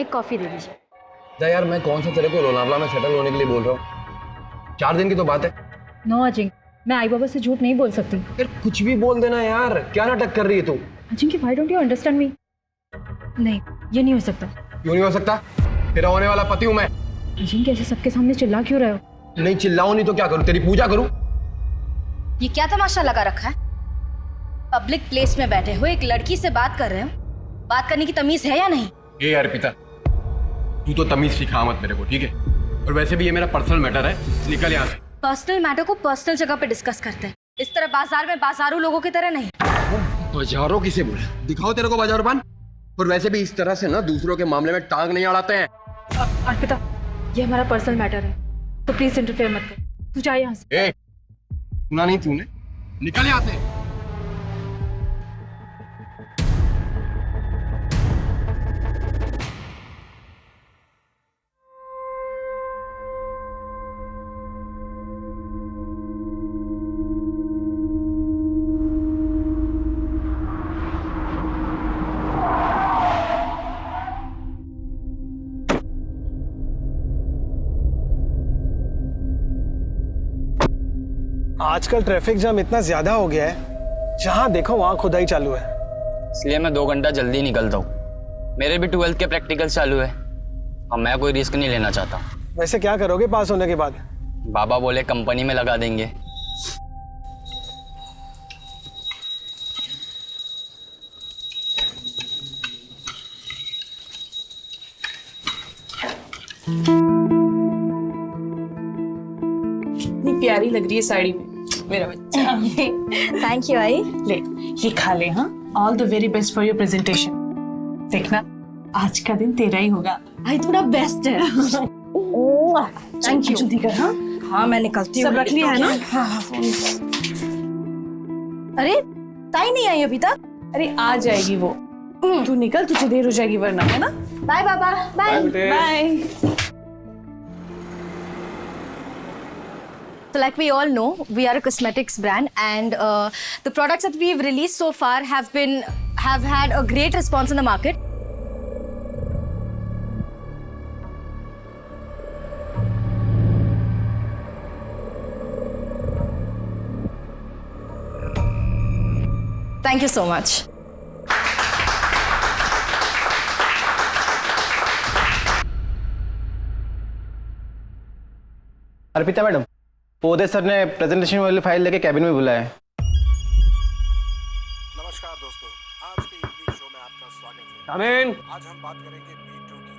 एक कॉफी दे दीजिए। यार मैं कौन सा तेरे को लोनावला में सेटल होने के लिए बोल रहा हूँ, 4 दिन की तो बात है। नो अजिंक्य, मैं आई बाबा से झूठ नहीं बोल सकती। यार कुछ भी बोल देना यार, क्या नाटक कर रही है तू? Ajinkya, why don't you understand me? नहीं, ये नहीं हो सकता। क्यों नहीं हो सकता? तेरा होने वाला पति हूँ मैं। अजिंक्य, ऐसे सबके सामने चिल्ला क्यों रहे हो? नहीं चिल्लाऊं नहीं तो क्या करूँ? तेरी पूजा करूँ? ये क्या तमाशा लगा रखा है? पब्लिक प्लेस में बैठे हो, एक लड़की से बात कर रहे हो, बात करने की तमीज है या नहीं? ए अर्पिता, तू तो तमीज सिखा मत मेरे को, ठीक है? और वैसे भी ये मेरा पर्सनल मैटर है, निकल यहाँ से। पर्सनल मैटर को पर्सनल जगह पे डिस्कस करते हैं, इस तरह बाजार में बाजारू लोगों की तरह नहीं। बाजारों किसे बोला? दिखाओ तेरे को बाजारपान। और वैसे भी इस तरह से ना दूसरों के मामले में टांग नहीं अड़ाते हैं। अर्पिता, ये हमारा पर्सनल मैटर है, तो प्लीज इंटरफेयर मत कर। तू जा यहाँ से। ए, सुना नहीं तूने? निकल यहाँ से। आजकल ट्रैफिक जाम इतना ज्यादा हो गया है, जहां देखो वहां खुदाई चालू है। इसलिए मैं 2 घंटा जल्दी निकलता हूँ। मेरे भी 12th के प्रैक्टिकल्स चालू है और मैं कोई रिस्क नहीं लेना चाहता। वैसे क्या करोगे पास होने के बाद? बाबा बोले कंपनी में लगा देंगे। इतनी प्यारी लग रही है साड़ी में मेरा बच्चा। थैंक यू आई। ले ये खा ले। हाँ, all the very best for your presentation. देखना आज का दिन तेरा ही होगा। आई थोड़ा बेस्ट है। Thank you. जल्दी कर। हाँ हाँ, मैं निकलती हूँ। सब रख लिया है ना? अरे ताई नहीं आई अभी तक? अरे आ जाएगी वो। तू निकल, तुझे देर हो जाएगी वरना, है ना? बाय बाबा। Bye bye. So like we all know, we are a cosmetics brand, and the products that we've released so far have had a great response in the market. Thank you so much. Arpita madam, Pode sir ने presentation वाली file लेके cabin में बुलाया है। नमस्कार दोस्तों, आज के इवनिंग शो में आपका स्वागत है। आमीन। आज हम बात करेंगे मीटू की।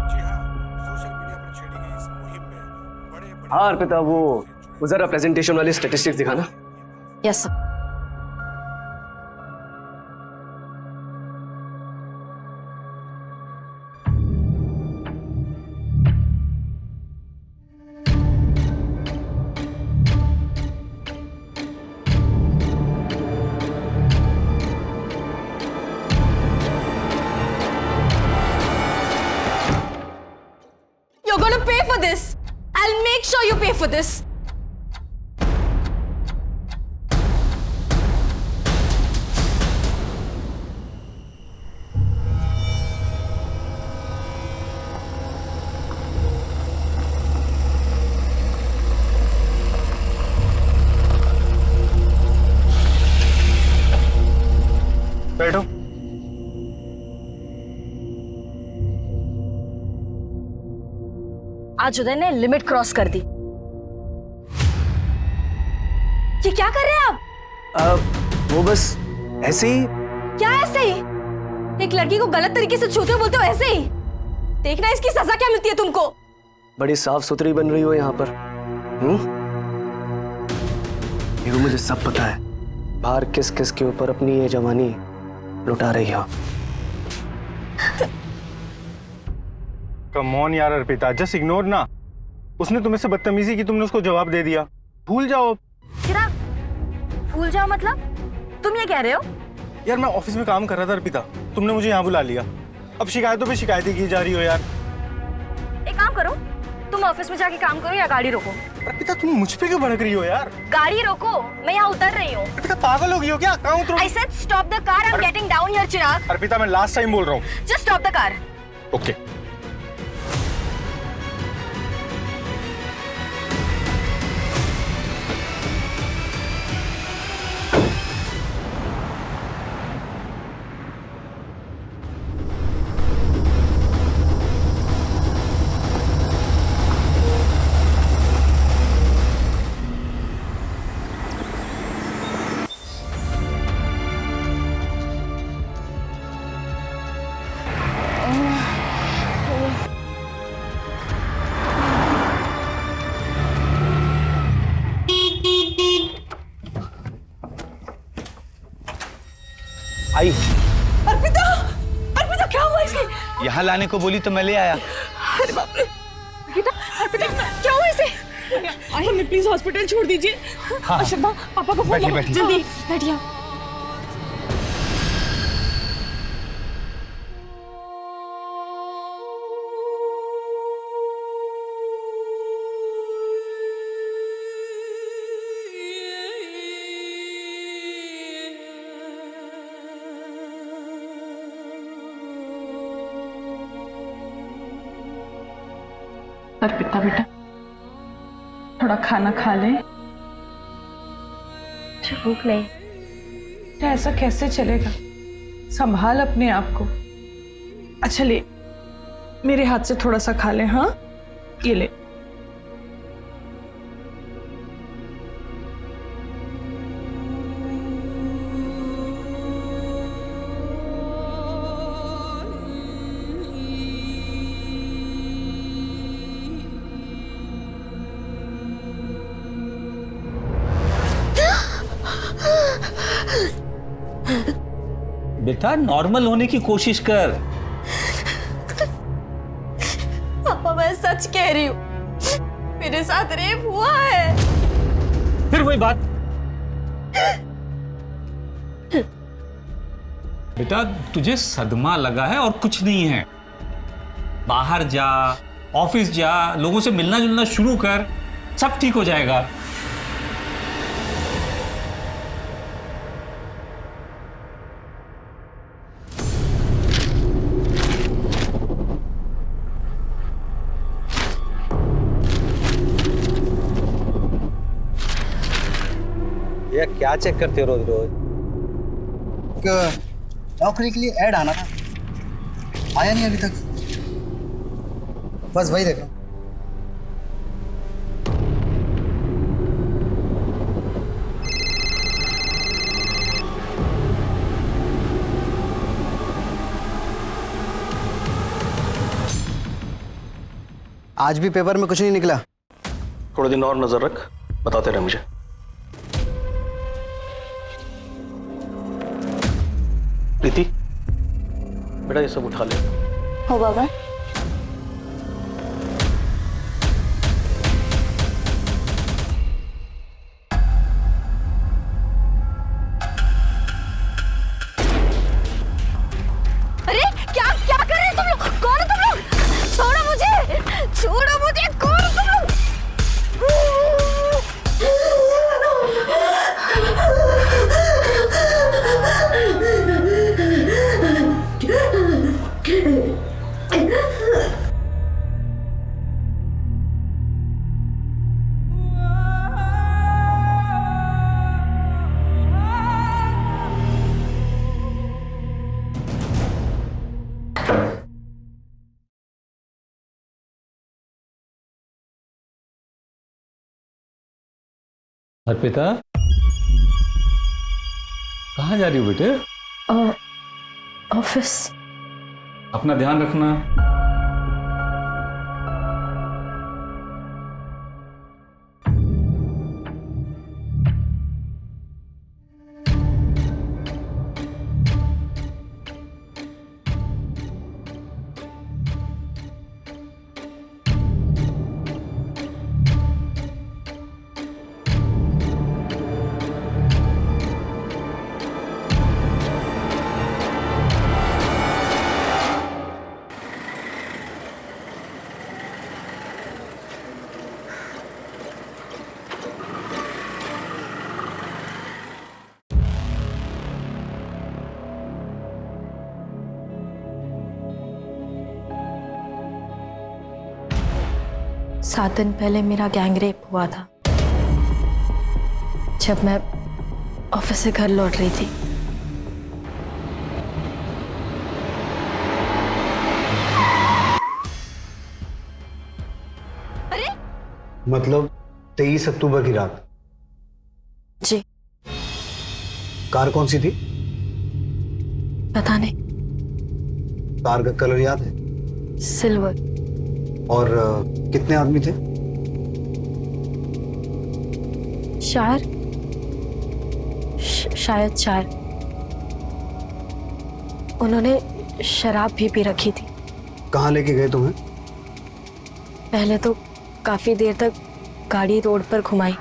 जी हाँ, सोशल मीडिया पर छेड़ी गई इस मुहिम में बड़े हाँ अर्पिता, वो जरा प्रेजेंटेशन वाली स्टैटिस्टिक्स दिखाना। Yes sir. You're gonna pay for this. I'll make sure you pay for this. बैठो। आज उदय ने लिमिट क्रॉस कर दी। ये क्या कर रहे हैं आप? वो बस ऐसे ही। क्या ऐसे ही? एक लड़की को गलत तरीके से छूते हो बोलते हो ऐसे ही? देखना इसकी सजा क्या मिलती है तुमको। बड़ी साफ सुथरी बन रही हो यहाँ पर। ये मुझे सब पता है, बाहर किस किस के ऊपर अपनी ये जवानी लुटा रही हो। कम ऑन यार अर्पिता, जस्ट इग्नोर ना। उसने तुम से बदतमीजी की, तुमने उसको जवाब दे दिया। भूल जाओ। चिराग, भूल जाओ मतलब? तुम ये कह रहे हो? यार मैं ऑफिस में काम कर रहा था अर्पिता, तुमने मुझे यहाँ बुला लिया। अब शिकायतों पे शिकायतें की जा रही हो यार। एक काम करो, तुम ऑफिस में जाके काम करो या गाड़ी रोको। अर्पिता तुम मुझ पे क्यों भड़क रही हो यार? गाड़ी रोको, मैं यहाँ उतर रही हूँ। अर्पिता पागल हो गई हो क्या? कहाँ उतरूं? I said stop the car, I'm getting down here, चिराग। अर्पिता मैं लास्ट टाइम बोल रहा हूँ। Just stop the car. Okay. आई अर्पिता, अर्पिता क्या हुआ इसके? यहाँ लाने को बोली तो मैं ले आया। अरे बाप रे, अर्पिता, अर्पिता क्या हुआ इसे? हमें प्लीज हॉस्पिटल छोड़ दीजिए। हाँ। अशोका, पापा को फोन करो जल्दी। बैठिए। अर्पिता बेटा, थोड़ा खाना खा ले। भूख नहीं। बेटा ऐसा कैसे चलेगा? संभाल अपने आप को। अच्छा ले, मेरे हाथ से थोड़ा सा खा ले। हाँ, ये ले। बेटा नॉर्मल होने की कोशिश कर। पापा मैं सच कह रही हूँ, मेरे साथ रेप हुआ है। फिर वही बात। बेटा तुझे सदमा लगा है और कुछ नहीं है। बाहर जा, ऑफिस जा, लोगों से मिलना जुलना शुरू कर, सब ठीक हो जाएगा। ये क्या चेक करते हो रोज रोज? नौकरी के लिए ऐड आना था, आया नहीं अभी तक। बस वही देखो। आज भी पेपर में कुछ नहीं निकला। थोड़े दिन और नजर रख, बताते रहे मुझे। प्रीति बेटा ये सब उठा ले। हो बाबा। अरे क्या क्या कर रहे हो तुम लोग? कौन हो तुम लोग? छोड़ो मुझे, छोड़ो मुझे, कौन हो तुम लोग? अर्पिता कहाँ जा रही हो बेटे? ऑफिस। अपना ध्यान रखना। 7 दिन पहले मेरा गैंग रेप हुआ था, जब मैं ऑफिस से घर लौट रही थी। मतलब 23 अक्टूबर की रात? जी। कार कौन सी थी? पता नहीं। कार का कलर याद है? सिल्वर। और कितने आदमी थे? 4, शायद 4। उन्होंने शराब भी पी रखी थी। कहाँ लेके गए तुम्हें? पहले तो काफी देर तक गाड़ी रोड पर घुमाई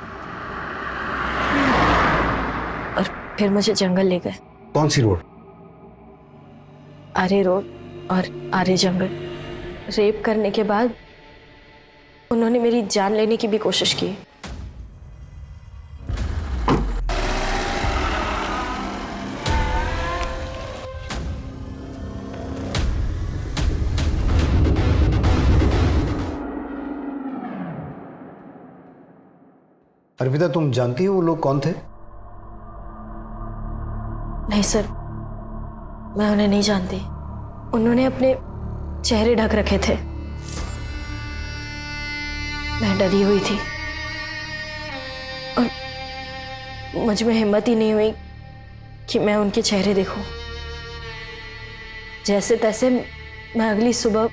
और फिर मुझे जंगल ले गए। कौन सी रोड? आरे रोड और आरे जंगल। रेप करने के बाद उन्होंने मेरी जान लेने की भी कोशिश की। अर्पिता, तुम जानती हो वो लोग कौन थे? नहीं सर, मैं उन्हें नहीं जानती। उन्होंने अपने चेहरे ढक रखे थे। मैं डरी हुई थी और मुझ में हिम्मत ही नहीं हुई कि मैं उनके चेहरे देखूं। जैसे तैसे मैं अगली सुबह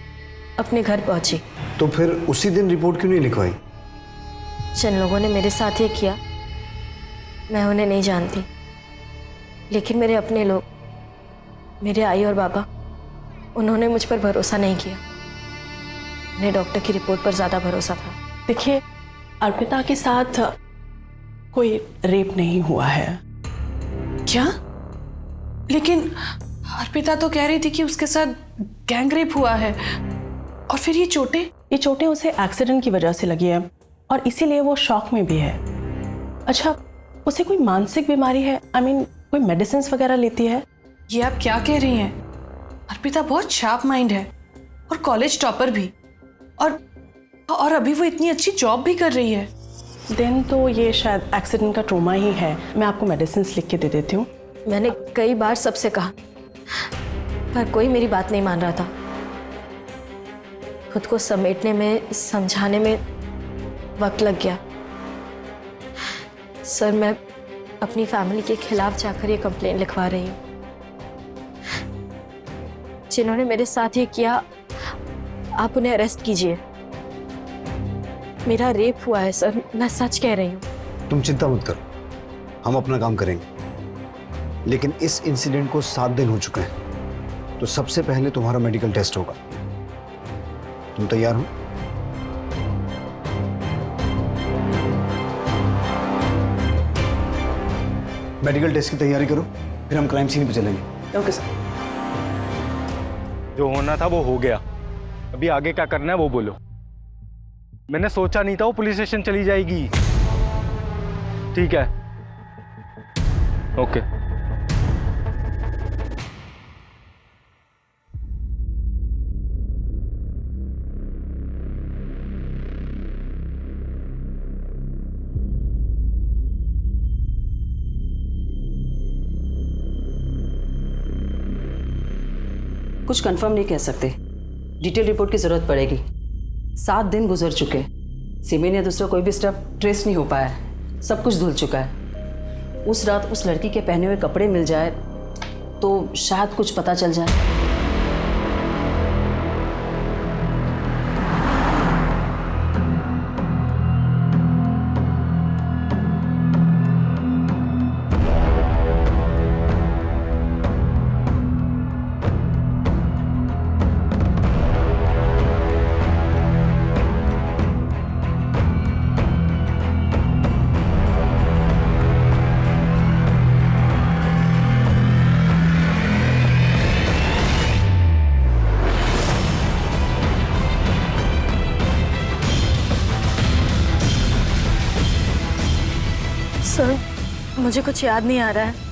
अपने घर पहुंची। तो फिर उसी दिन रिपोर्ट क्यों नहीं लिखवाई? जिन लोगों ने मेरे साथ ये किया, मैं उन्हें नहीं जानती, लेकिन मेरे अपने लोग, मेरे आई और बाबा, उन्होंने मुझ पर भरोसा नहीं किया। उन्हें डॉक्टर की रिपोर्ट पर ज़्यादा भरोसा था। देखिए, अर्पिता के साथ कोई रेप नहीं हुआ है। क्या? लेकिन अर्पिता तो कह रही थी कि उसके साथ गैंग रेप हुआ है। और फिर ये चोटें उसे एक्सीडेंट की वजह से लगी है और इसीलिए वो शॉक में भी है। अच्छा, उसे कोई मानसिक बीमारी है? कोई मेडिसिन वगैरह लेती है? ये आप क्या कह रही हैं? अर्पिता बहुत शार्प माइंड है और कॉलेज टॉपर भी, और अभी वो इतनी अच्छी जॉब भी कर रही है। देन तो ये शायद एक्सीडेंट का ट्रॉमा ही है। मैं आपको मेडिसिन लिख के दे देती हूँ। मैंने कई बार सबसे कहा, पर कोई मेरी बात नहीं मान रहा था। खुद को समेटने में, समझाने में वक्त लग गया। सर, मैं अपनी फैमिली के खिलाफ जाकर ये कंप्लेंट लिखवा रही हूँ। जिन्होंने मेरे साथ ये किया, आप उन्हें अरेस्ट कीजिए। मेरा रेप हुआ है सर, मैं सच कह रही हूँ। तुम चिंता मत करो, हम अपना काम करेंगे। लेकिन इस इंसिडेंट को 7 दिन हो चुके हैं, तो सबसे पहले तुम्हारा मेडिकल टेस्ट होगा। तुम तैयार हो? मेडिकल टेस्ट की तैयारी करो, फिर हम क्राइम सीन पे चलेंगे। Okay sir. जो होना था वो हो गया, अभी आगे क्या करना है वो बोलो। मैंने सोचा नहीं था वो पुलिस स्टेशन चली जाएगी। ठीक है, ओके। कुछ कंफर्म नहीं कह सकते, डिटेल रिपोर्ट की जरूरत पड़ेगी। 7 दिन गुजर चुके, सीमेन या दूसरा कोई भी स्टफ ट्रेस नहीं हो पाया है। सब कुछ धुल चुका है। उस रात उस लड़की के पहने हुए कपड़े मिल जाए तो शायद कुछ पता चल जाए। सर, मुझे कुछ याद नहीं आ रहा है।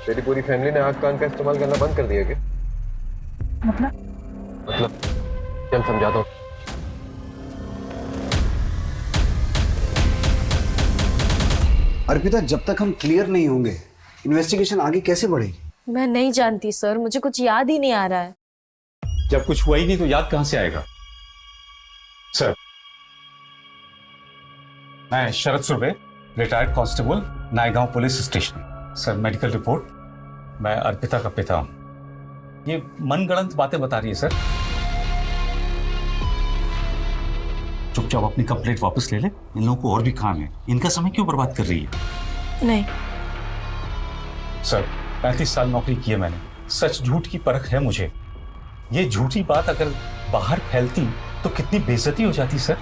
तेरी पूरी फैमिली ने आग कान का इस्तेमाल करना बंद कर दिया क्या? मतलब चल समझाता हूँ। अर्पिता, जब तक हम क्लियर नहीं होंगे इन्वेस्टिगेशन आगे कैसे बढ़ेगी? मैं नहीं जानती सर, मुझे कुछ याद ही नहीं आ रहा है। जब कुछ हुआ ही नहीं तो याद कहां से आएगा? सर, मैं Sharad Surve, retired constable, Naigaon police station. Sir, medical report, मैं अर्पिता का पिता हूं। ये मनगढ़ंत बातें बता रही है सर। चुपचाप अपनी कंप्लेंट वापस ले ले, इन लोगों को और भी काम है, इनका समय क्यों बर्बाद कर रही है? नहीं सर, 35 साल नौकरी की है मैंने, सच झूठ की परख है मुझे। ये झूठी बात अगर बाहर फैलती तो कितनी बेइज्जती हो जाती सर।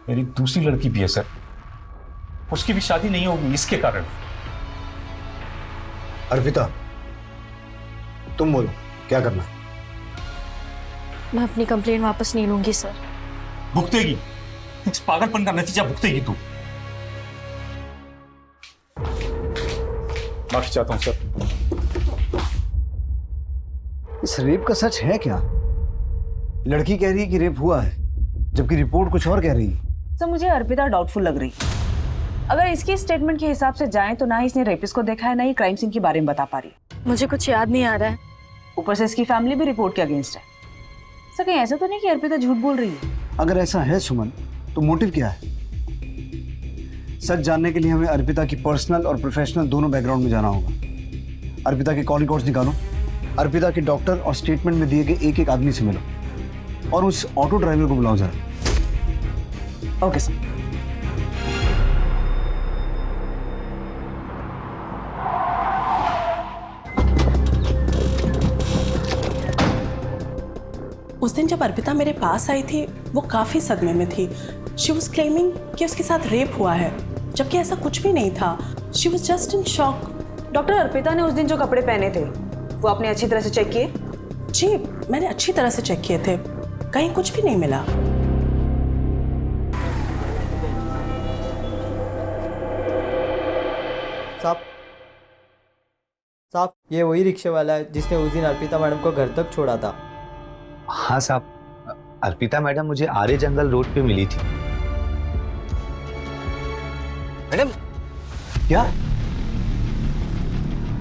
मेरी दूसरी लड़की भी है सर, उसकी भी शादी नहीं होगी इसके कारण। अर्पिता, तुम बोलो क्या करना है? मैं अपनी कंप्लेंट वापस नहीं लूंगी सर। भुगतेगी, इस पागलपन का नतीजा भुगतेगी तू। माफी चाहता हूं सर। इस रेप का सच है क्या? लड़की कह रही है कि रेप हुआ है, जबकि रिपोर्ट कुछ और कह रही है। सर, मुझे अर्पिता डाउटफुल लग रही है। अगर इसकी स्टेटमेंट के हिसाब से जाएं तो ना ही इसने रेपिस्ट को देखा है, ना ही क्राइम सीन के बारे में बता पा रही है। मुझे कुछ याद नहीं आ रहा है। ऊपर से इसकी फैमिली भी रिपोर्ट के अगेंस्ट है। सर, कहीं ऐसा तो नहीं कि अर्पिता झूठ बोल रही है? अगर ऐसा है सुमन, तो मोटिव क्या है? सच जानने के लिए हमें अर्पिता की पर्सनल और प्रोफेशनल दोनों बैकग्राउंड में जाना होगा। अर्पिता के कॉल रिकॉर्ड्स निकालो, अर्पिता के डॉक्टर और स्टेटमेंट में दिए गए एक एक आदमी से मिलो और उस ऑटो ड्राइवर को बुलाओ जरा। Okay sir. उस दिन जब अर्पिता मेरे पास आई थी वो काफ़ी सदमे में थी। शी वॉज क्लेमिंग कि उसके साथ रेप हुआ है, जबकि ऐसा कुछ भी नहीं था। She was just in shock. Doctor, Arpita ने उस दिन जो कपड़े पहने थे वो आपने अच्छी तरह से चेक किए? जी, मैंने अच्छी तरह से चेक किए थे, कहीं कुछ भी नहीं मिला। साहब, ये वही रिक्शे वाला है जिसने उस दिन अर्पिता मैडम को घर तक छोड़ा था। हाँ साहब, अर्पिता मैडम मुझे आर्य जंगल रोड पे मिली थी। मैडम, क्या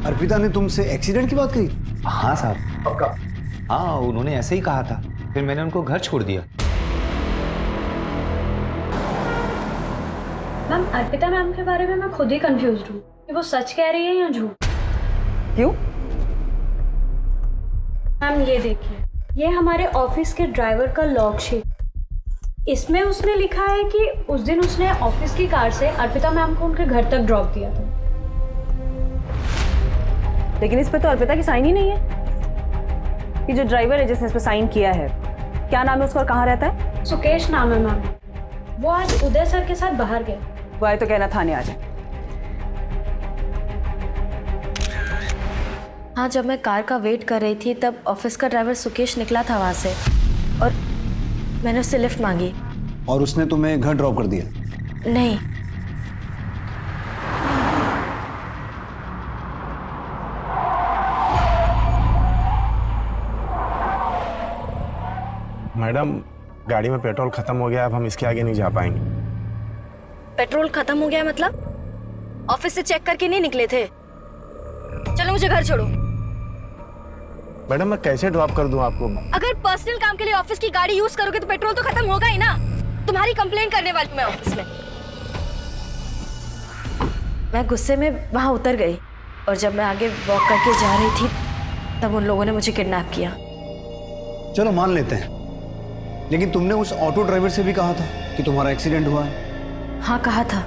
अर्पिता ने तुमसे एक्सीडेंट की बात कही? हाँ साहब। पक्का? हाँ, उन्होंने ऐसे ही कहा था, फिर मैंने उनको घर छोड़ दिया। मैम, अर्पिता मैम के बारे में मैं खुद ही कंफ्यूज्ड हूँ कि वो सच कह रही है या झूठ। क्यों? मैम, ये देखिए, ये हमारे ऑफिस के ड्राइवर का लॉग शीट। इसमें उसने लिखा है कि उस दिन उसने ऑफिस की कार से अर्पिता मैम को उनके घर तक ड्रॉप दिया था। लेकिन इस पे तो अर्पिता की साइन ही नहीं है। ये जो ड्राइवर है जिसने इस पे साइन किया है, क्या नाम है उसका और कहाँ रहता है? सुकेश नाम है मैम। वो आज उदय सर के साथ बाहर गए। वो आए तो कहना थाने आ जाए। हाँ, जब मैं कार का वेट कर रही थी तब ऑफिस का ड्राइवर सुकेश निकला था वहाँ से और मैंने उससे लिफ्ट मांगी। और उसने तुम्हें घर ड्रॉप कर दिया? नहीं। मैडम, गाड़ी में पेट्रोल खत्म हो गया, अब हम इसके आगे नहीं जा पाएंगे। पेट्रोल खत्म हो गया मतलब? ऑफिस से चेक करके नहीं निकले थे? चलो मुझे घर छोड़ो। मैडम, मैं कैसे ड्रॉप कर दूं आपको? अगर पर्सनल काम के लिए ऑफिस की गाड़ी यूज करोगे तो पेट्रोल तो खत्म होगा ही ना। तुम्हारी कंप्लेंट करने वाली हूं मैं ऑफिस में। मैं गुस्से में वहां उतर गई और जब मैं आगे वॉक करके जा रही थी तब उन लोगों ने मुझे किडनैप किया। चलो मान लेते हैं, लेकिन तुमने उस ऑटो ड्राइवर से भी कहा था कि तुम्हारा एक्सीडेंट हुआ है। हाँ, कहा था,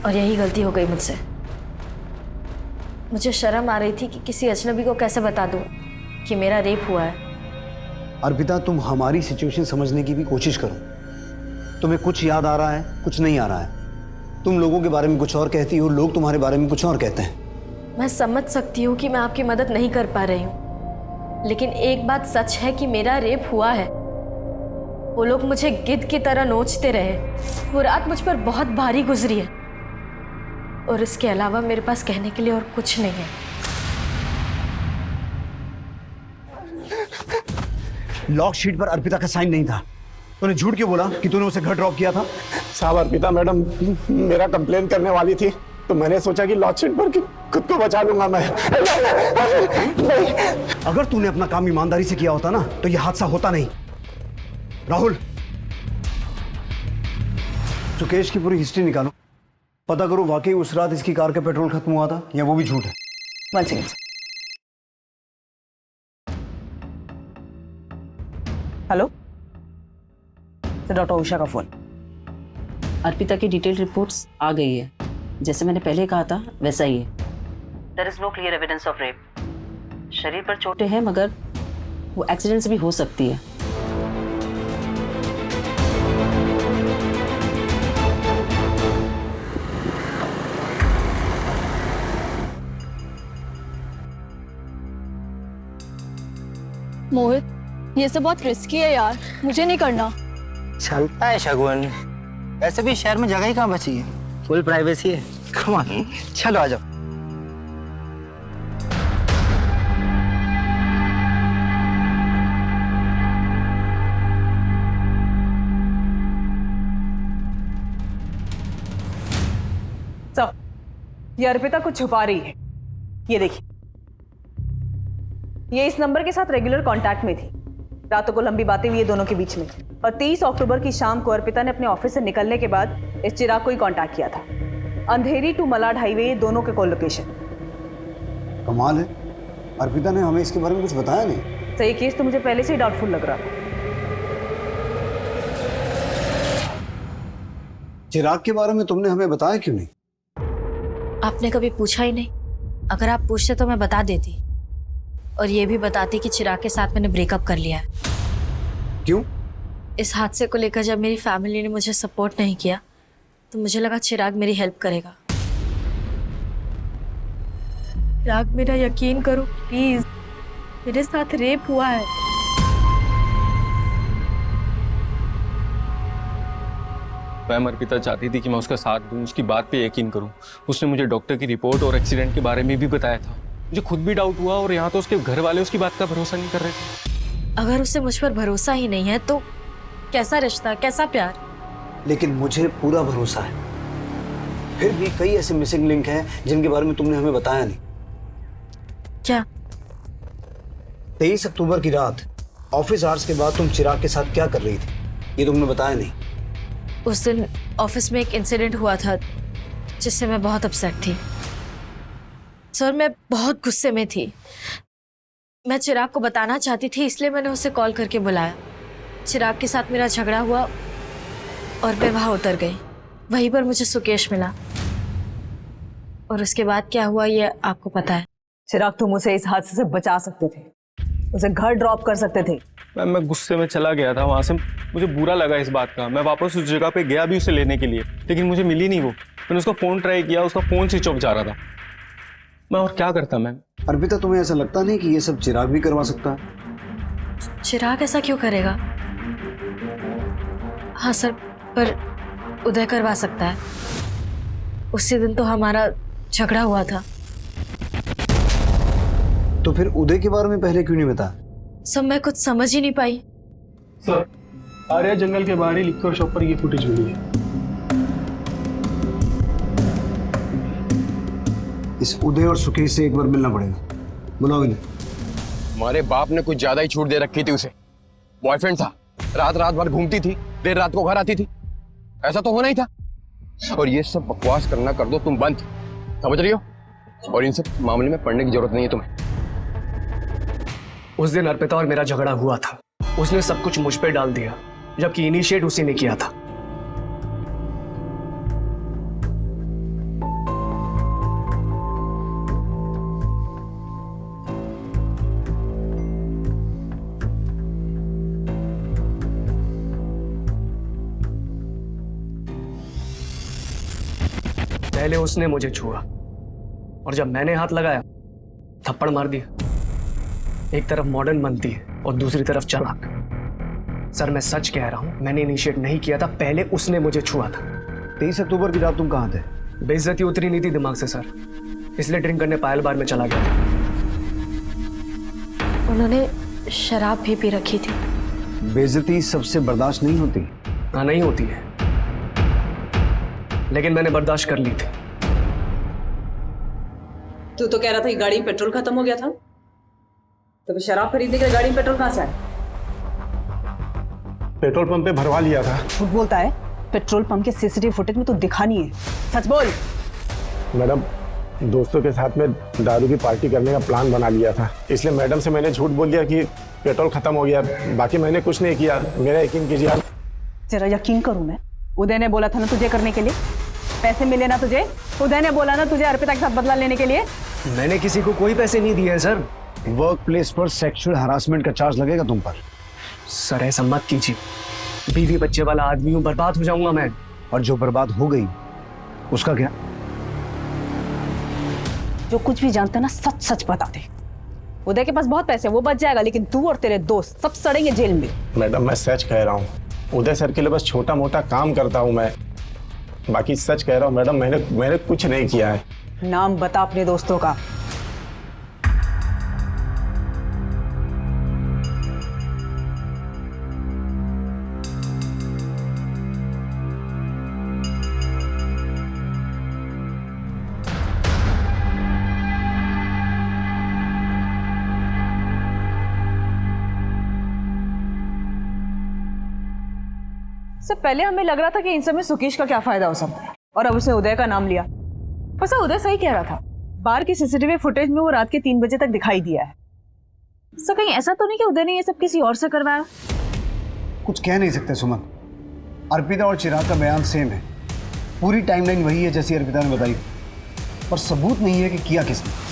और यही गलती हो गई मुझसे। मुझे शर्म आ रही थी कि किसी अजनबी को कैसे बता दूं कि मेरा रेप हुआ है। अर्पिता, तुम हमारी सिचुएशन समझने की भी कोशिश करो। तुम्हें कुछ याद आ रहा है, कुछ नहीं आ रहा है। तुम लोगों के बारे में कुछ और कहती हो, लोग तुम्हारे बारे में कुछ और कहते हैं। मैं समझ सकती हूँ कि मैं आपकी मदद नहीं कर पा रही हूँ, लेकिन एक बात सच है कि मेरा रेप हुआ है। वो लोग मुझे गिद्ध की तरह नोचते रहे। वो रात मुझ पर बहुत भारी गुजरी है। और इसके अलावा मेरे पास कहने के लिए और कुछ नहीं है। लॉक शीट पर अर्पिता का साइन नहीं था। तूने झूठ क्यों बोला कि तूने उसे घर ड्रॉप किया था? साहब, अर्पिता मैडम मेरा कंप्लेन करने वाली थी, तो मैंने सोचा कि लॉक शीट पर खुद को बचा लूंगा मैं। अगर तूने अपना काम ईमानदारी से किया होता ना तो यह हादसा होता नहीं। राहुल, सुकेश की पूरी हिस्ट्री निकालो, पता करो वाकई उस रात इसकी कार का पेट्रोल खत्म हुआ था या वो भी झूठ है। One second. Hello sir, doctor Usha का फोन। अर्पिता की डिटेल रिपोर्ट्स आ गई है, जैसे मैंने पहले कहा था वैसा ही है। There is no clear evidence of rape. शरीर पर चोटें हैं मगर वो एक्सीडेंट से भी हो सकती है। मोहित, ये सब बहुत रिस्की है यार, मुझे नहीं करना। चलता है शगुन, वैसे भी शहर में जगह ही कहाँ बची है, फुल प्राइवेसी है। कम ऑन, चलो आ जाओ। ये अर्पिता कुछ छुपा रही है। ये देखिए, ये इस नंबर के साथ रेगुलर कांटेक्ट में थी। रातों को लंबी बातें हुई दोनों के बीच में, और 23 अक्टूबर की शाम को अर्पिता ने अपने ऑफिस से निकलने के बाद इस चिराग को ही कांटेक्ट किया था। अंधेरी टू मलाड हाईवे, दोनों के कॉल लोकेशन। कमाल है, अर्पिता ने हमें इसके बारे में कुछ बताया नहीं। सही केस तो मुझे पहले से ही डाउटफुल लग रहा था। चिराग के बारे में तुमने हमें बताया क्यों नहीं? आपने कभी पूछा ही नहीं। अगर आप पूछते तो मैं बता देती, और ये भी बताती कि चिराग के साथ मैंने ब्रेकअप कर लिया है। क्यों? इस हादसे को लेकर जब मेरी फैमिली ने मुझे सपोर्ट नहीं किया तो मुझे लगा चिराग मेरी हेल्प करेगा। चिराग, मेरा यकीन करो प्लीज, मेरे साथ रेप हुआ है। मैम, अर्पिता चाहती थी कि मैं उसका साथ दूं, उसकी बात पे यकीन करूं। उसने मुझे डॉक्टर की रिपोर्ट और एक्सीडेंट के बारे में भी बताया था। मुझे खुद भी डाउट हुआ, और यहाँ तो उसके घर वाले उसकी बात का भरोसा नहीं कर रहे थे। अगर उसे मुझ पर भरोसा ही नहीं है तो कैसा रिश्ता, कैसा प्यार? लेकिन मुझे पूरा भरोसा है। फिर भी कई ऐसे मिसिंग लिंक हैं जिनके बारे में तुमने हमें बताया नहीं। क्या? 23 अक्टूबर की रात ऑफिस आवर्स के बाद तुम चिराग के साथ क्या कर रही थी, ये तुमने बताया नहीं। उस दिन ऑफिस में एक इंसिडेंट हुआ था जिससे मैं बहुत अपसेट थी। सर, मैं बहुत गुस्से में थी। मैं चिराग को बताना चाहती थी, इसलिए मैंने उसे कॉल करके बुलाया। चिराग के साथ मेरा झगड़ा हुआ और मैं वहां उतर गई। वहीं पर मुझे सुकेश मिला, और उसके बाद क्या हुआ ये आपको पता है। चिराग, तुम उसे इस हादसे से बचा सकते थे, उसे घर ड्रॉप कर सकते थे। मैम, मैं गुस्से में चला गया था वहाँ से। मुझे बुरा लगा इस बात का। मैं वापस उस जगह पे गया भी उसे लेने के लिए, लेकिन मुझे मिली नहीं वो। मैंने उसका फ़ोन ट्राई किया, उसका फ़ोन स्विच ऑफ जा रहा था। मैं और क्या करता मैम? अर्पिता, तुम्हें ऐसा लगता नहीं कि ये सब चिराग भी करवा सकता है? चिराग ऐसा क्यों करेगा? हाँ सर, पर उदय करवा सकता है। उसी दिन तो हमारा झगड़ा हुआ था। तो फिर उदय के बारे में पहले क्यों नहीं बताया? सब मैं कुछ समझ ही नहीं पाई। सर, आर्या जंगल के बाहर ही लिक्कर शॉप पर ये फुटेज मिली है। इस उदय और सुकेश से एक बार मिलना पड़ेगा। बुलाओ इन्हें। हमारे बाप ने कुछ ज्यादा ही छूट दे रखी थी उसे। बॉयफ्रेंड था, रात रात भर घूमती थी, देर रात को घर आती थी। ऐसा तो होना ही था। और ये सब बकवास करना कर दो तुम बंद, समझ रही हो? और इन सब मामले में पढ़ने की जरूरत नहीं है तुम्हें। उस दिन अर्पिता और मेरा झगड़ा हुआ था। उसने सब कुछ मुझ पे डाल दिया, जबकि इनिशिएट उसी ने किया था। पहले उसने मुझे छुआ, और जब मैंने हाथ लगाया थप्पड़ मार दिया। एक तरफ मॉडर्न बनती है और दूसरी तरफ चालाक। सर, मैं सच कह रहा हूं, मैंने इनिशिएट नहीं किया था, पहले उसने मुझे छुआ था। 23 अक्टूबर की रात तुम कहाँ थे? बेइज्जती उतरी नहीं थी दिमाग से सर, इसलिए ड्रिंक करने पायल बार में चला गया था। उन्होंने शराब भी पी रखी थी। बेइज्जती सबसे बर्दाश्त नहीं होती। हाँ नहीं होती है, लेकिन मैंने बर्दाश्त कर ली थी। तू तो कह रहा था कि गाड़ी में पेट्रोल खत्म हो गया था, तो फिर शराब खरीदने के लिए गाड़ी में पेट्रोल कहाँ से आया? पेट्रोल पंप पे भरवा लिया था। झूठ बोलता है। पेट्रोल पंप के सीसीटीवी फुटेज में तू दिखा नहीं है, सच बोल। मैडम, दोस्तों के साथ में दारू की पार्टी करने का प्लान बना लिया था, इसलिए मैडम से मैंने झूठ बोल दिया कि पेट्रोल खत्म हो गया। बाकी मैंने कुछ नहीं किया, मेरा यकीन कीजिए आप। तेरा यकीन करूं मैं? उदय ने बोला था ना तुझे करने के लिए, पैसे मिले ना तुझे? उदय ने बोला ना तुझे अर्पिता के साथ बदला लेने के लिए? मैंने किसी को कोई पैसे नहीं दिए हैं सर। वर्क प्लेस पर सेक्सुअल हरासमेंट का चार्ज लगेगा तुम पर। सर ऐसा मत कीजिए, बीवी बच्चे वाला आदमी हूँ, बर्बाद हो जाऊंगा मैं। और जो बर्बाद हो गई उसका क्या? जो कुछ भी जानते ना सच सच बता दे। उदय के पास बहुत पैसे, वो बच जाएगा, लेकिन तू और तेरे दोस्त सब सड़ेंगे जेल में। मैडम मैं सच कह रहा हूँ, उदय सर के लिए बस छोटा मोटा काम करता हूँ मैं, बाकी सच कह रहा हूँ मैडम, मैंने कुछ नहीं किया है। नाम बता अपने दोस्तों का। सर पहले हमें लग रहा था कि इन सब में सुकेश का क्या फायदा हो सकता है, और अब उसने उदय का नाम लिया। पर सर उदय सही कह रहा था, बार की सीसीटीवी फुटेज में वो रात के 3 बजे तक दिखाई दिया है। सर कहीं ऐसा तो नहीं कि उदय ने ये सब किसी और से करवाया? कुछ कह नहीं सकते सुमन। अर्पिता और चिराग का बयान सेम है, पूरी टाइमलाइन वही है जैसी अर्पिता ने बताई, पर सबूत नहीं है कि किया किसने।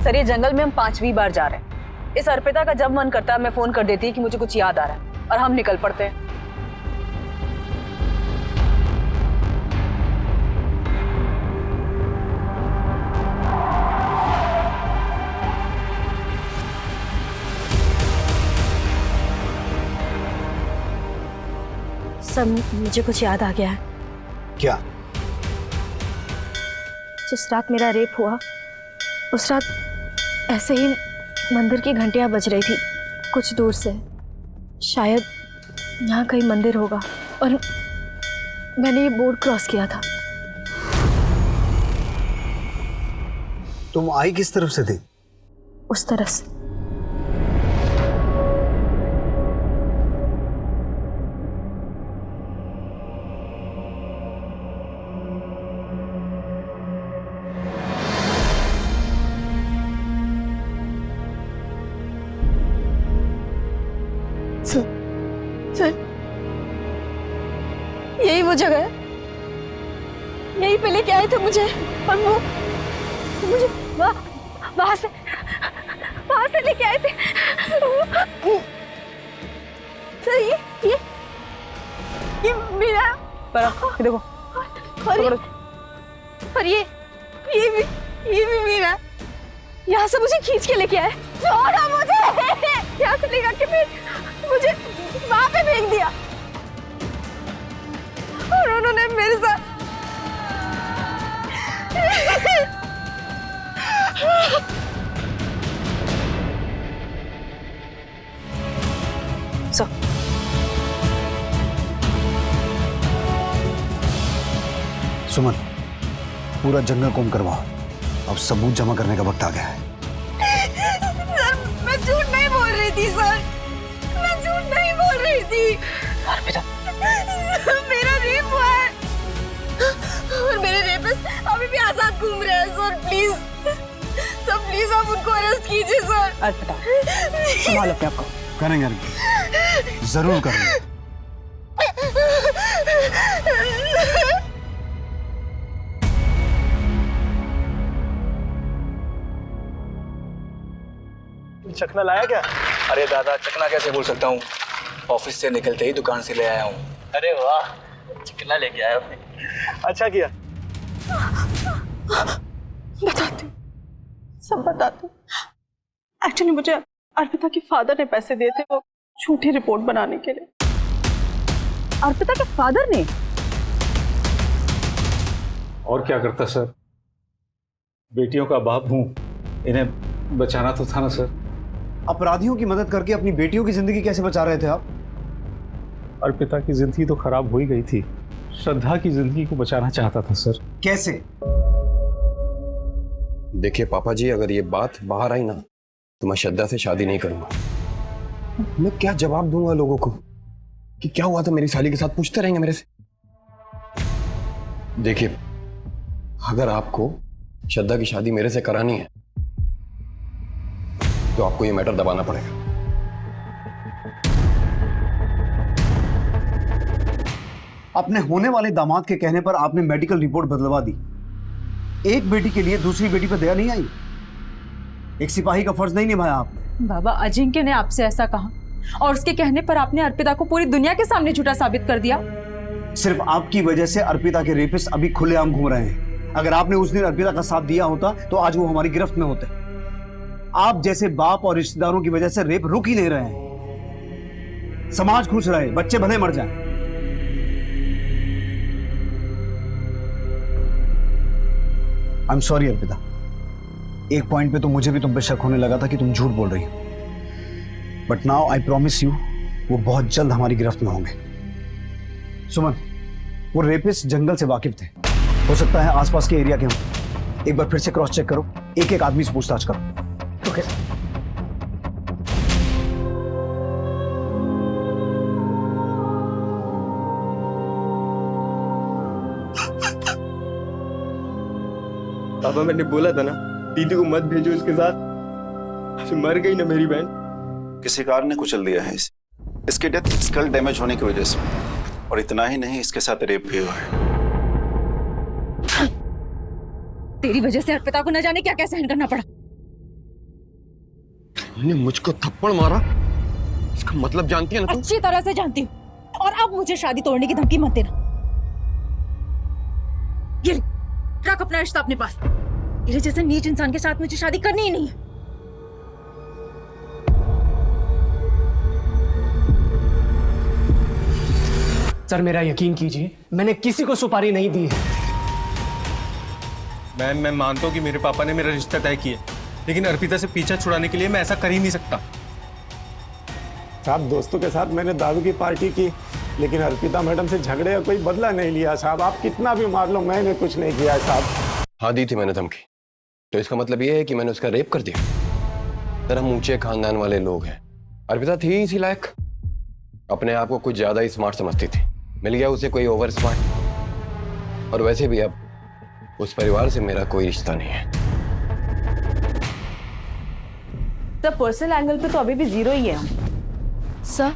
सर ये जंगल में हम 5वीं बार जा रहे हैं। इस अर्पिता का जब मन करता है मैं फोन कर देती है कि मुझे कुछ याद आ रहा है, और हम निकल पड़ते हैं। सर मुझे कुछ याद आ गया है। क्या? जिस रात मेरा रेप हुआ उस रात ऐसे ही मंदिर की घंटियां बज रही थी कुछ दूर से, शायद यहाँ कहीं मंदिर होगा, और मैंने ये बोर्ड क्रॉस किया था। तुम आई किस तरफ से थी? उस तरह से। सर यही वो जगह है, यही पे लेके आए थे मुझे, और वो मुझे वहां से लेके आए थे। सर ये मेरा पर देखो, और ये भी मेरा। यहाँ से मुझे खींच के लेके आए, छोड़ो मुझे। यहाँ से लेकर के मुझे वहां पे फेंक दिया, और उन्होंने मेरे साथ सुमन, पूरा जंगल कोम करवाओ, अब सबूत जमा करने का वक्त आ गया है। सर मैं झूठ नहीं बोल रही थी सर, थी। मेरा रेप हुआ है और मेरे रेपिस्ट अभी भी आजाद घूम रहे हैं सर। प्लीज सर, प्लीज आप उनको अरेस्ट कीजिए सर। अर्पिता, संभालो अपने आप को। करेंगे अर्पिता, जरूर करेंगे। चखना लाया क्या? अरे दादा, चकना कैसे बोल सकता हूँ, ऑफिस से निकलते ही दुकान से ले आया हूँ। अरे वाह, चकना लेके आया आपने। अच्छा किया। बताती हूँ, सब बताती हूँ। एक्चुअली मुझे अर्पिता के फादर ने पैसे दिए थे वो झूठी रिपोर्ट बनाने के लिए। अर्पिता के फादर ने? और क्या करता सर, बेटियों का बाप हूं, इन्हें बचाना तो था ना सर। अपराधियों की मदद करके अपनी बेटियों की जिंदगी कैसे बचा रहे थे आप? अर्पिता की जिंदगी तो खराब हो ही गई थी, श्रद्धा की जिंदगी को बचाना चाहता था सर। कैसे? देखिए पापा जी, अगर ये बात बाहर आई ना तो मैं श्रद्धा से शादी नहीं करूंगा। मैं क्या जवाब दूंगा लोगों को कि क्या हुआ था मेरी साली के साथ, पूछते रहेंगे मेरे से। देखिए, अगर आपको श्रद्धा की शादी मेरे से करानी है तो आपको ये मैटर दबाना पड़ेगा। अपने होने वाले दामाद के कहने पर आपने मेडिकल रिपोर्ट बदलवा दी। एक बेटी के लिए दूसरी बेटी पर दया नहीं आई? एक सिपाही का फर्ज नहीं निभाया आपने? बाबा, अजिंक्य ने आपसे ऐसा कहा और उसके कहने पर आपने अर्पिता को पूरी दुनिया के सामने झूठा साबित कर दिया। सिर्फ आपकी वजह से अर्पिता के रेपिस्ट अभी खुलेआम घूम रहे हैं। अगर आपने उस दिन अर्पिता का साथ दिया होता तो आज वो हमारी गिरफ्त में होते। आप जैसे बाप और रिश्तेदारों की वजह से रेप रुक ही नहीं रहे हैं। समाज खुश रहे, बच्चे भले मर जाएं। आई एम सॉरी अर्पिता, एक पॉइंट पे तो मुझे भी तुम पे शक होने लगा था कि तुम झूठ बोल रही हो, but now I promise you वो बहुत जल्द हमारी गिरफ्त में होंगे। सुमन, वो रेपिस्ट जंगल से वाकिफ थे, हो सकता है आसपास के एरिया के हों। एक बार फिर से क्रॉस चेक करो, एक एक आदमी से पूछताछ करो। ओके पापा, मैंने बोला था ना दीदी को मत भेजो इसके साथ, मर गई ना मेरी बहन। किसी कार ने कुचल दिया है इसे। इसकी डेथ स्कल डैमेज होने की वजह से, और इतना ही नहीं, इसके साथ रेप भी हुआ है। तेरी वजह से अर्पिता को न जाने क्या क्या सहन करना पड़ा। तुमने मुझको थप्पड़ मारा, इसका मतलब जानती है ना तुम? अच्छी तरह से जानती हूँ, और अब मुझे शादी तोड़ने की धमकी मत देना। ये रख अपना रिश्ता अपने पास। तेरे जैसे नीच इंसान के साथ मुझे शादी करनी ही नहीं है। सर, मेरा यकीन कीजिए, मैंने किसी को सुपारी नहीं दी है। मैं मानता हूँ कि मेरे पापा ने मेरा रिश्ता तय किया, लेकिन अर्पिता से पीछा छुड़ाने के लिए मैं ऐसा कर ही नहीं सकता। साहब, दोस्तों के साथ मैंने दारू की पार्टी की, लेकिन अर्पिता मैडम से झगड़े का कोई बदला नहीं लिया साहब। आप कितना भी मार लो, मैंने कुछ नहीं किया साहब। हाँ, दी थी मैंने धमकी, तो इसका मतलब ये है कि मैंने उसका रेप कर दिया? सर, हम ऊंचे खानदान वाले लोग हैं। अर्पिता थी इसी लायक, अपने आप को कुछ ज्यादा ही स्मार्ट समझती थी, मिल गया उसे कोई ओवर स्मार्ट। और वैसे भी अब उस परिवार से मेरा कोई रिश्ता नहीं है। सर, पर्सनल एंगल पे तो अभी भी जीरो ही है। सर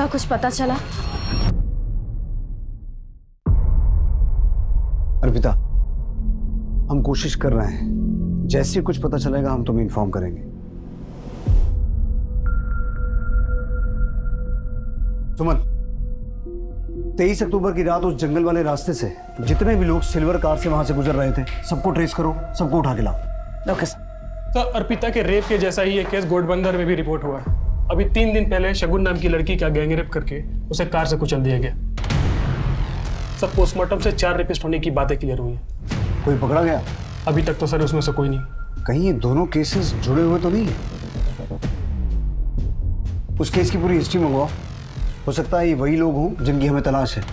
कुछ पता चला? अर्पिता, हम कोशिश कर रहे हैं, जैसे कुछ पता चलेगा हम तुम्हें इन्फॉर्म करेंगे। सुमन, 23 अक्टूबर की रात उस जंगल वाले रास्ते से जितने भी लोग सिल्वर कार से वहां से गुजर रहे थे, सबको ट्रेस करो, सबको उठा के लाओ। ओके सर, अर्पिता के रेप के जैसा ही ये केस गोटबंदर में भी रिपोर्ट हुआ है। अभी 3 दिन पहले शगुन नाम की लड़की का गैंगरेप करके उसे कार से कुचल दिया गया। सब पोस्टमार्टम से 4 रेपिस्ट होने की बातें क्लियर हुई हैं। कोई पकड़ा गया? अभी तक तो सर उसमें से कोई नहीं। कहीं ये दोनों केसेस जुड़े हुए तो नहीं है? उस केस की पूरी हिस्ट्री मंगवाओ, हो सकता है ये वही लोग हों जिनकी हमें तलाश है,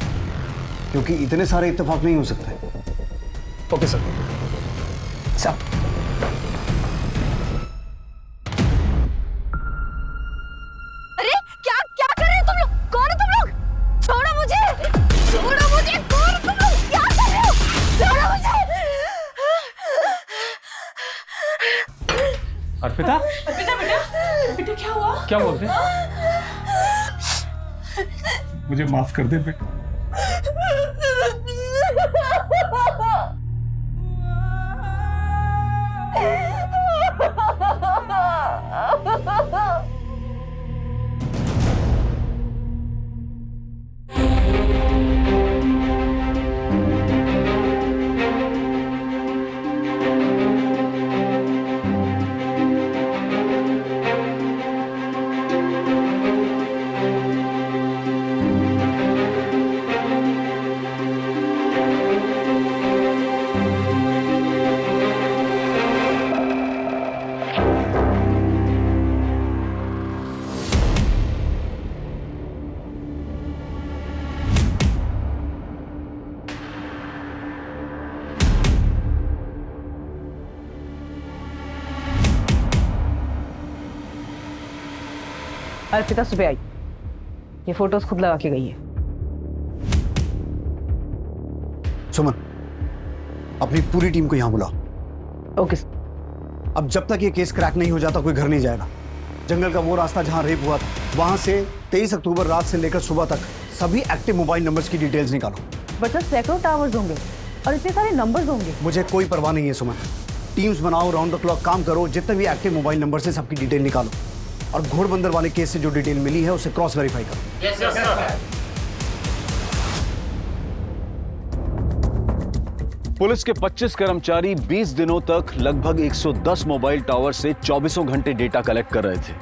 क्योंकि इतने सारे इत्तेफाक नहीं हो सकते। Okay sir. अरे अर्पिता अर्पिता बेटा, बेटा क्या हुआ? क्या बोलते हैं? मुझे माफ कर दे बेटा। अर्पिता सुबह आई, ये फोटोज खुद लगा के गई है। सुमन, अपनी पूरी टीम को यहां बुलाओ। ओके। अब जब तक ये केस क्रैक नहीं हो जाता कोई घर नहीं जाएगा। जंगल का वो रास्ता जहां रेप हुआ था, वहां से 23 अक्टूबर रात से लेकर सुबह तक सभी एक्टिव मोबाइल नंबर्स की डिटेल्स निकालो। बच्चा सैकड़ों टावर्स होंगे और इतने सारे नंबर्स होंगे। मुझे कोई परवाह नहीं है सुमन, टीम्स बनाओ, राउंड द क्लॉक काम करो, जितने भी एक्टिव मोबाइल नंबर से सबकी डिटेल निकालो और घोड़बंदर वाले केस से जो डिटेल मिली है उसे क्रॉस वेरीफाई करो। Yes sir. पुलिस के 25 कर्मचारी 20 दिनों तक लगभग 110 मोबाइल टावर से 24 घंटे डेटा कलेक्ट कर रहे थे,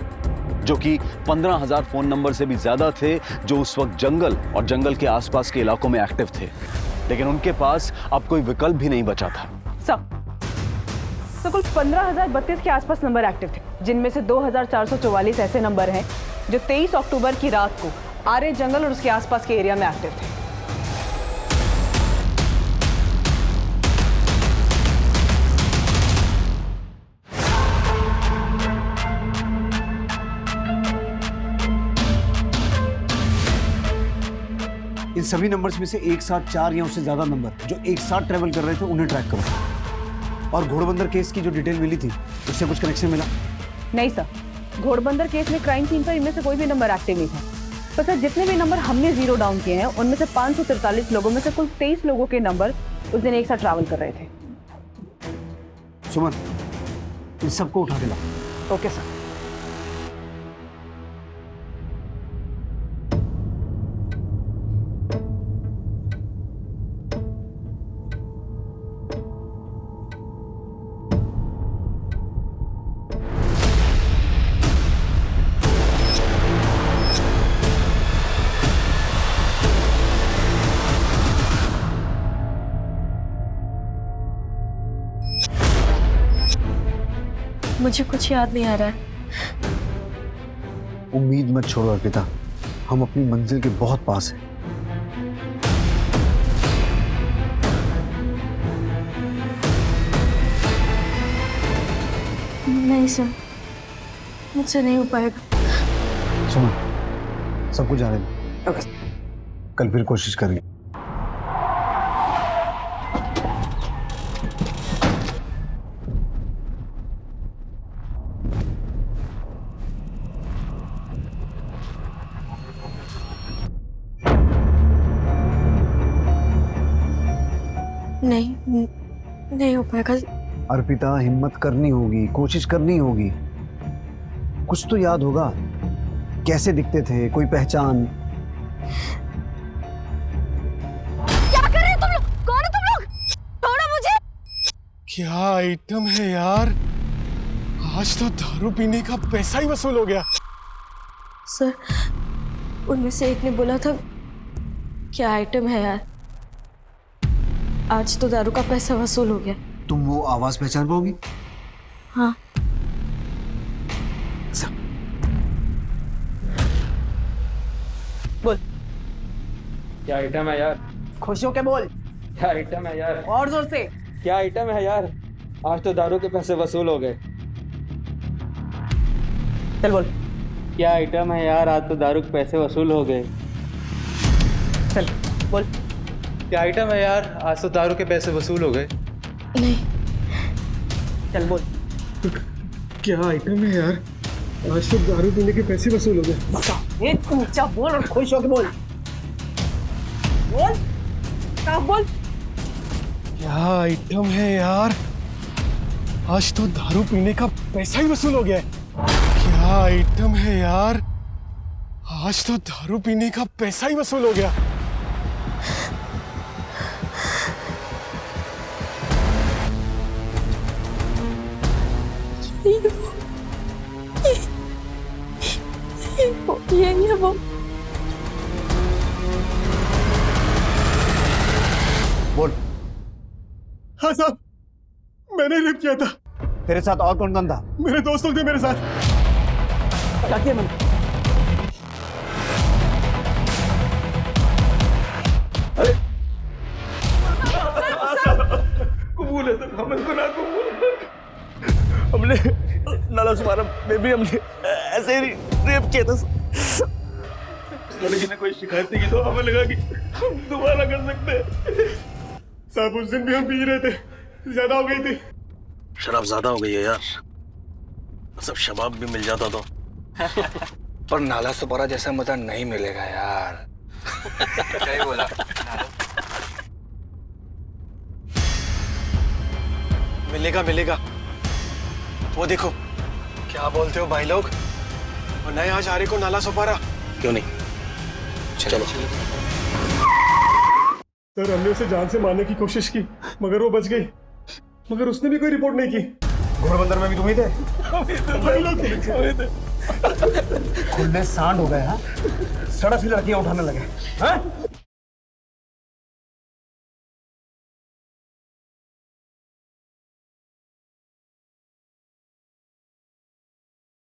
जो कि 15,000 फोन नंबर से भी ज्यादा थे जो उस वक्त जंगल और जंगल के आसपास के इलाकों में एक्टिव थे। लेकिन उनके पास अब कोई विकल्प भी नहीं बचा था। तो कुल 15,032 के आसपास नंबर एक्टिव थे, जिनमें से 2,444 ऐसे नंबर हैं जो 23 अक्टूबर की रात को आर्य जंगल और उसके आसपास के एरिया में एक्टिव थे। इन सभी नंबर्स में से एक साथ 4 या उससे ज्यादा नंबर जो एक साथ ट्रेवल कर रहे थे उन्हें ट्रैक करो। और घोड़बंदर केस की जो डिटेल मिली थी उससे कुछ कनेक्शन मिला? नहीं सर, घोड़बंदर केस में क्राइम सीन पर इनमें से कोई भी नंबर एक्टिव नहीं था। पर सर, जितने भी नंबर हमने जीरो डाउन किए हैं उनमें से 543 लोगों में से कुल 23 लोगों के नंबर उस दिन एक साथ ट्रैवल कर रहे थे। सुमन, इन सबको उठा के लाओ। Okay sir. मुझे कुछ याद नहीं आ रहा है। उम्मीद मत छोड़ो अर्पिता, हम अपनी मंजिल के बहुत पास हैं। नहीं सर, मुझसे नहीं हो पाएगा। सुमन, सब कुछ जाने दो, कल फिर कोशिश करेंगे। नहीं हो पाएगा। अर्पिता, हिम्मत करनी होगी, कोशिश करनी होगी। कुछ तो याद होगा, कैसे दिखते थे, कोई पहचान? क्या कर रहे हो तुम लोग? कौन हो तुम लोग? छोड़ो मुझे। क्या आइटम है यार, आज तो दारू पीने का पैसा ही वसूल हो गया। सर, उनमें से एक ने बोला था क्या आइटम है यार, आज तो दारू का पैसा वसूल हो गया। तुम वो आवाज पहचान पाओगी? हाँ। बोल। क्या आइटम है यार? खुश होके बोल। क्या आइटम है यार? और जोर से। क्या आइटम है यार? आज तो दारू के पैसे वसूल हो गए। चल बोल। क्या आइटम है यार? आज तो दारू के पैसे वसूल हो गए। चल बोल। क्या आइटम है यार? आज तो दारू के पैसे वसूल हो गए। नहीं। चल बोल। क्या आइटम है यार, आज तो दारू पीने के पैसे वसूल हो गए। एक ऊंचा बोल और खुश होकर बोल। बोल साफ बोल। क्या आइटम है यार, आज तो दारू पीने का पैसा ही वसूल हो गया है। क्या आइटम है यार, आज तो दारू पीने का पैसा ही वसूल हो गया। ये वो बोल। हाँ साहब, मैंने रेप किया था। तेरे साथ और कौन कौन था? मेरे दोस्त लोग थे मेरे साथ। क्या किया मैंने? कबूल है सर, हमें गुनाह कबूल है। हमने नाला सुमारा में भी हमने ऐसे ही रेप किया था। लड़की ने कोई शिकायत नहीं की तो हमें लगा कि हम दोबारा कर सकते हैं। साहब उस दिन भी हम पी रहे थे, ज्यादा हो गई थी। शराब ज्यादा हो गई है यार, सब शबाब भी मिल जाता तो। पर नाला सुपारा जैसा मजा नहीं मिलेगा यार। सही बोला। मिलेगा मिलेगा, वो देखो। क्या बोलते हो भाई लोग, और नए आज आ रहे को नाला सुपारा क्यों नहीं, चलो। सर हमने उसे जान से मारने की कोशिश की मगर वो बच गई, मगर उसने भी कोई रिपोर्ट नहीं की। घोड़बंदर में भी तुम ही थे? भाई लोग थे। खुले सांड हो गए। हाँ, सड़क से लड़कियां उठाने लगे। हाँ?